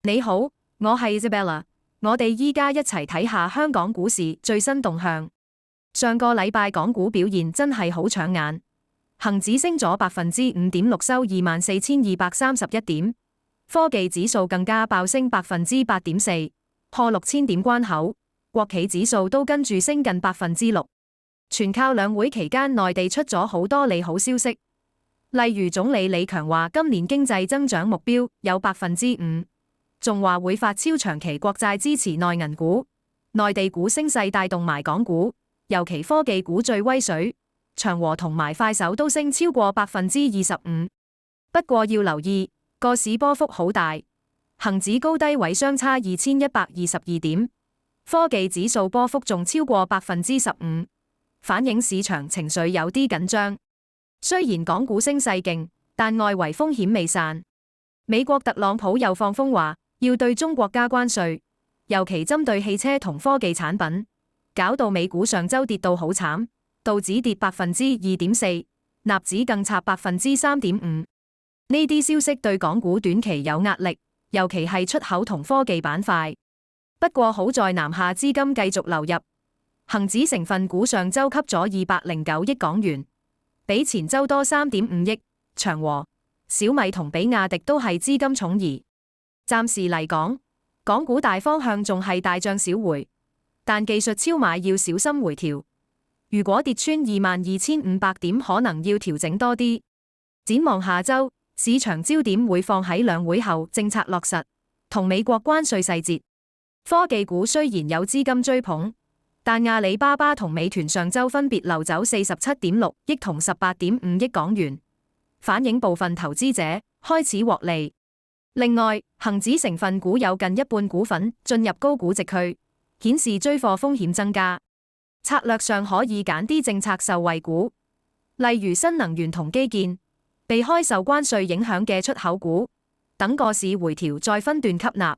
你好，我係 Isabella，我哋依家一齊睇下香港股市最新動向。上個禮拜港股表現真係好搶眼，恒指升咗5.6%，收24,231點，科技指數更加爆升8.4%，破6000點關口，國企指數都跟住升近6%，全靠兩會期間內地出咗好多利好消息，例如總理李強話今年經濟增長目標有5%。仲話會發超長期國債支持內銀股，內地股升勢帶動埋港股，尤其科技股最威水，長和同埋快手都升超過25%。不過要留意，個市波幅好大，恒指高低位相差2122點，科技指數波幅仲超過15%，反映市場情緒有啲緊張。雖然港股升勢勁，但外圍風險未散，美國特朗普又放風話要對中國加關稅，尤其針對汽車同科技產品，搞到美股上周跌到好慘，道指跌2.4%，納指更插3.5%。呢啲消息對港股短期有壓力，尤其係出口同科技板塊。不過好在南下資金繼續流入，恒指成分股上周吸咗209億港元，比前周多3.5億，長和、小米同比亞迪都係資金寵兒。暫時嚟講，港股大方向仲係大漲小回，但技術超買要小心回調。如果跌穿22,500點，可能要調整多啲。展望下周，市場焦點會放喺兩會後政策落實同美國關稅細節。科技股雖然有資金追捧，但阿里巴巴同美團上周分別流走47.6億同18.5億港元，反映部分投資者開始獲利。另外，恒指成分股有近一半股份進入高估值區，顯示追貨風險增加。策略上可以揀啲政策受惠股，例如新能源同基建，避開受關稅影響嘅出口股，等個市回調再分段吸納。